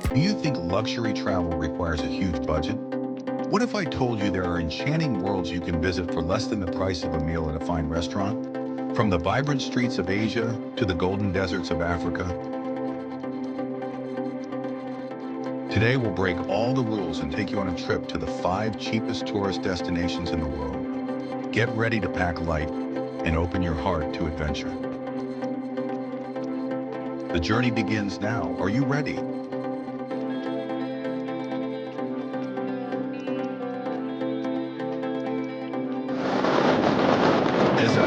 Do you think luxury travel requires a huge budget? What if I told you there are enchanting worlds you can visit for less than the price of a meal at a fine restaurant? From the vibrant streets of Asia to the golden deserts of Africa, today we'll break all the rules and take you on a trip to the 5 cheapest tourist destinations in the world. Get ready to pack light and open your heart to adventure. The journey begins now. Are you ready? As I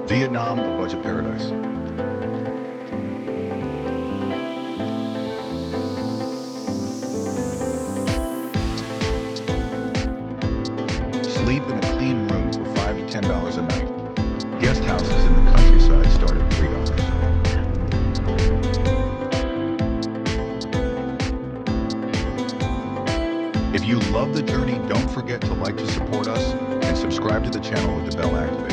Vietnam, a budget paradise. Sleep in a clean room for $5 to $10 a night. Guest houses in the countryside start at $3. If you love the journey, don't forget to like to support us and subscribe to the channel with the bell activated.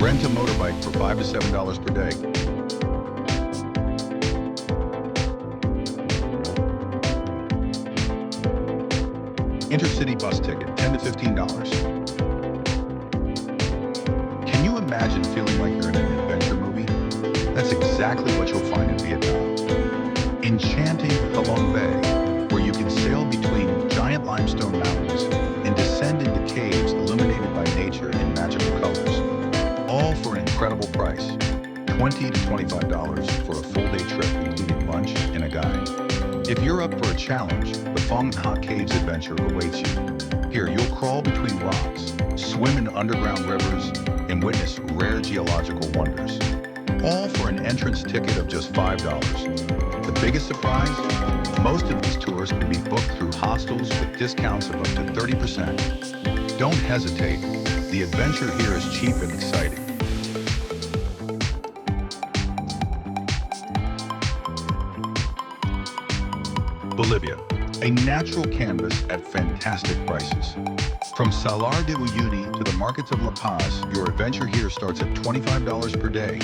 Rent a motorbike for $5 to $7 per day. Intercity bus ticket, $10 to $15. Can you imagine feeling like you're in an adventure movie? That's exactly what you'll find in Vietnam. Enchanting Halong Bay, where you can sail between giant limestone mountains and descend into caves illuminated by nature in magical colors. All for an incredible price, $20 to $25 for a full-day trip including lunch and a guide. If you're up for a challenge, the Phong Nha Caves adventure awaits you. Here, you'll crawl between rocks, swim in underground rivers, and witness rare geological wonders. All for an entrance ticket of just $5. The biggest surprise? Most of these tours can be booked through hostels with discounts of up to 30%. Don't hesitate. The adventure here is cheap and exciting. Bolivia, a natural canvas at fantastic prices. From Salar de Uyuni to the markets of La Paz, your adventure here starts at $25 per day.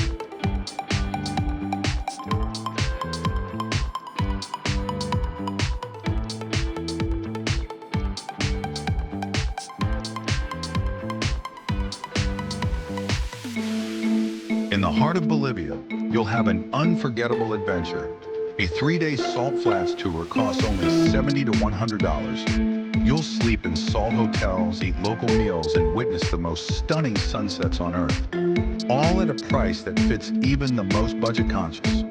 In the heart of Bolivia, you'll have an unforgettable adventure. A 3-day salt flats tour costs only $70 to $100. You'll sleep in salt hotels, eat local meals, and witness the most stunning sunsets on Earth. All at a price that fits even the most budget-conscious.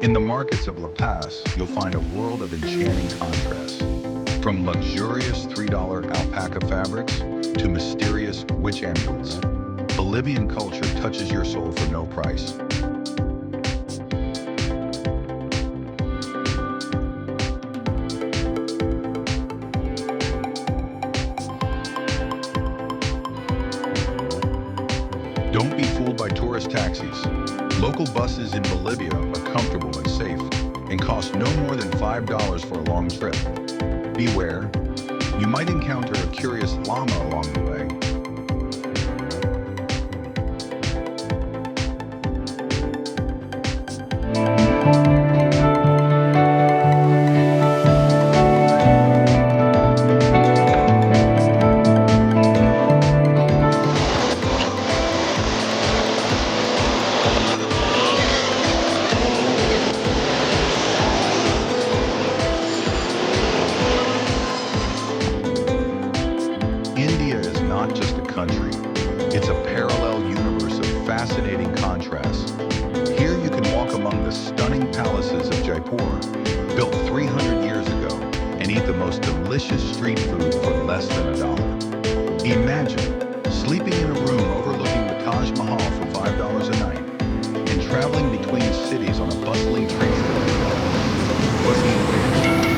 In the markets of La Paz, you'll find a world of enchanting contrasts. From luxurious $3 alpaca fabrics to mysterious witch amulets, Bolivian culture touches your soul for no price. Don't be fooled by tourist taxis. Local buses in Bolivia are comfortable and safe and cost no more than $5 for a long trip. Beware, you might encounter a curious llama along the way. India is not just a country, it's a parallel universe of fascinating contrasts. Here you can walk among the stunning palaces of Jaipur, built 300 years ago, and eat the most delicious street food for less than $1. Imagine sleeping in a room overlooking the Taj Mahal for $5 a night, and traveling between cities on a bustling train. What's the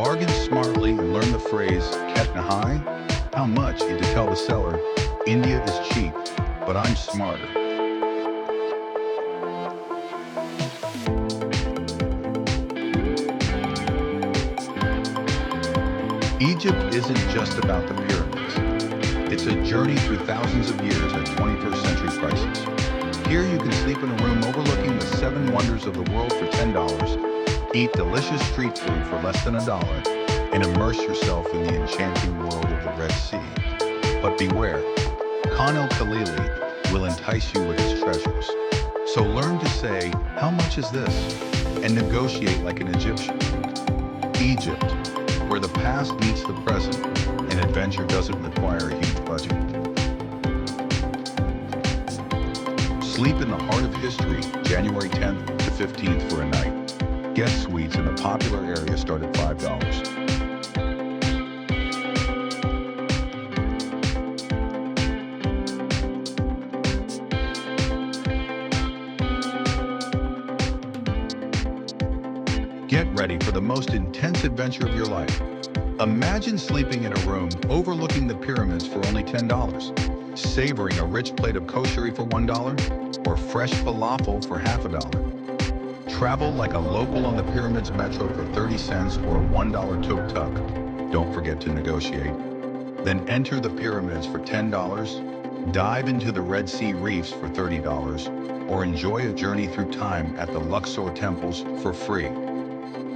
Bargain smartly and learn the phrase "Ketna high." How much? And to tell the seller, India is cheap, but I'm smarter. Egypt isn't just about the pyramids. It's a journey through thousands of years at 21st century prices. Here you can sleep in a room overlooking the seven wonders of the world for $10, eat delicious street food for less than $1, and immerse yourself in the enchanting world of the Red Sea. But beware, Khan el-Khalili will entice you with his treasures. So learn to say, "How much is this?" and negotiate like an Egyptian. Egypt, where the past meets the present, and adventure doesn't require a huge budget. Sleep in the heart of history, January 10th to 15th for a night. Guest suites in the popular area start at $5. Get ready for the most intense adventure of your life. Imagine sleeping in a room overlooking the pyramids for only $10, savoring a rich plate of kosheri for $1, or fresh falafel for half a dollar. Travel like a local on the Pyramids Metro for 30 cents or a $1 tuk-tuk. Don't forget to negotiate. Then enter the pyramids for $10, dive into the Red Sea reefs for $30, or enjoy a journey through time at the Luxor temples for free.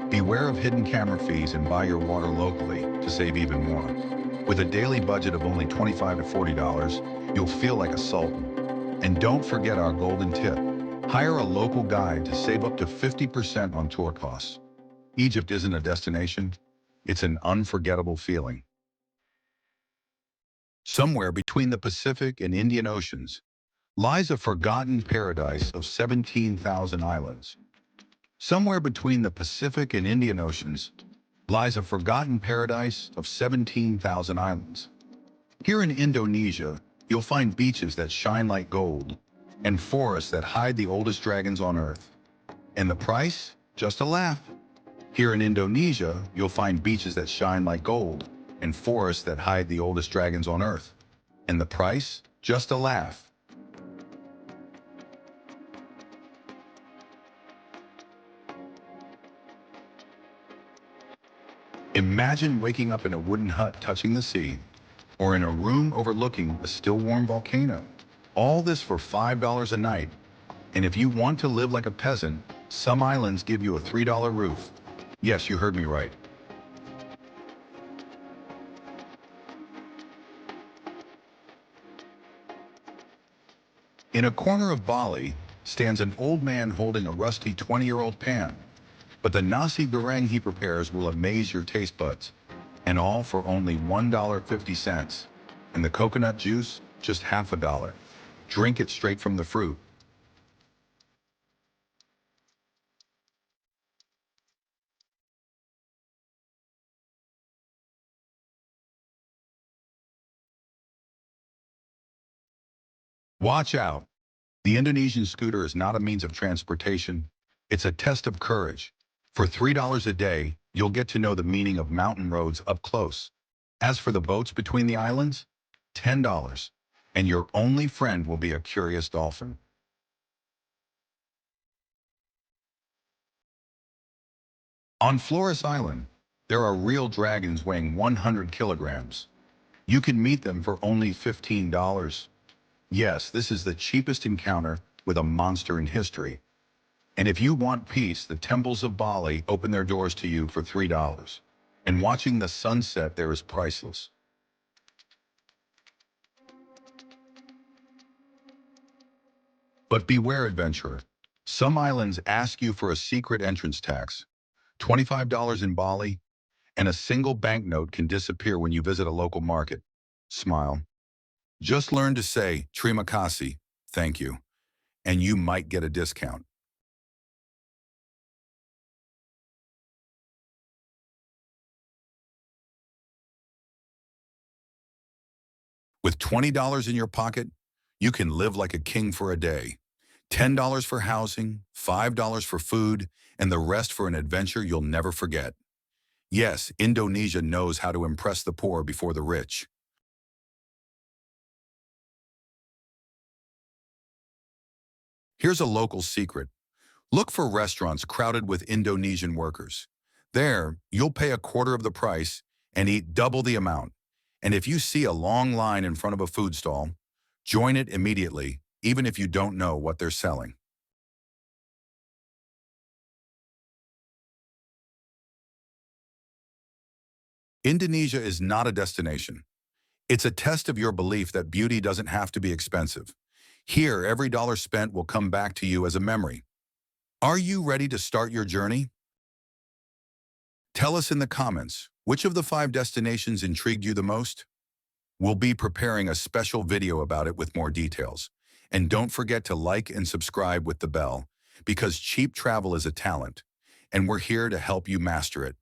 Beware of hidden camera fees and buy your water locally to save even more. With a daily budget of only $25 to $40, you'll feel like a sultan. And don't forget our golden tip. Hire a local guide to save up to 50% on tour costs. Egypt isn't a destination, it's an unforgettable feeling. Somewhere between the Pacific and Indian Oceans lies a forgotten paradise of 17,000 islands. Somewhere between the Pacific and Indian Oceans lies a forgotten paradise of 17,000 islands. Here in Indonesia, you'll find beaches that shine like gold and forests that hide the oldest dragons on Earth. And the price? Just a laugh. Here in Indonesia, you'll find beaches that shine like gold and forests that hide the oldest dragons on Earth. And the price? Just a laugh. Imagine waking up in a wooden hut touching the sea, or in a room overlooking a still warm volcano. All this for $5 a night. And if you want to live like a peasant, some islands give you a $3 roof. Yes, you heard me right. In a corner of Bali stands an old man holding a rusty 20-year-old pan. But the nasi goreng he prepares will amaze your taste buds. And all for only $1.50. And the coconut juice, just half a dollar. Drink it straight from the fruit. Watch out. The Indonesian scooter is not a means of transportation. It's a test of courage. For $3 a day, you'll get to know the meaning of mountain roads up close. As for the boats between the islands, $10. And your only friend will be a curious dolphin. On Flores Island, there are real dragons weighing 100 kilograms. You can meet them for only $15. Yes, this is the cheapest encounter with a monster in history. And if you want peace, the temples of Bali open their doors to you for $3. And watching the sunset there is priceless. But beware, adventurer. Some islands ask you for a secret entrance tax, $25 in Bali, and a single banknote can disappear when you visit a local market. Smile. Just learn to say, "Terima kasih," thank you, and you might get a discount. With $20 in your pocket, you can live like a king for a day. $10 for housing, $5 for food, and the rest for an adventure you'll never forget. Yes, Indonesia knows how to impress the poor before the rich. Here's a local secret. Look for restaurants crowded with Indonesian workers. There, you'll pay a quarter of the price and eat double the amount. And if you see a long line in front of a food stall, join it immediately, even if you don't know what they're selling. Indonesia is not a destination. It's a test of your belief that beauty doesn't have to be expensive. Here, every dollar spent will come back to you as a memory. Are you ready to start your journey? Tell us in the comments, which of the 5 destinations intrigued you the most? We'll be preparing a special video about it with more details. And don't forget to like and subscribe with the bell, because cheap travel is a talent, and we're here to help you master it.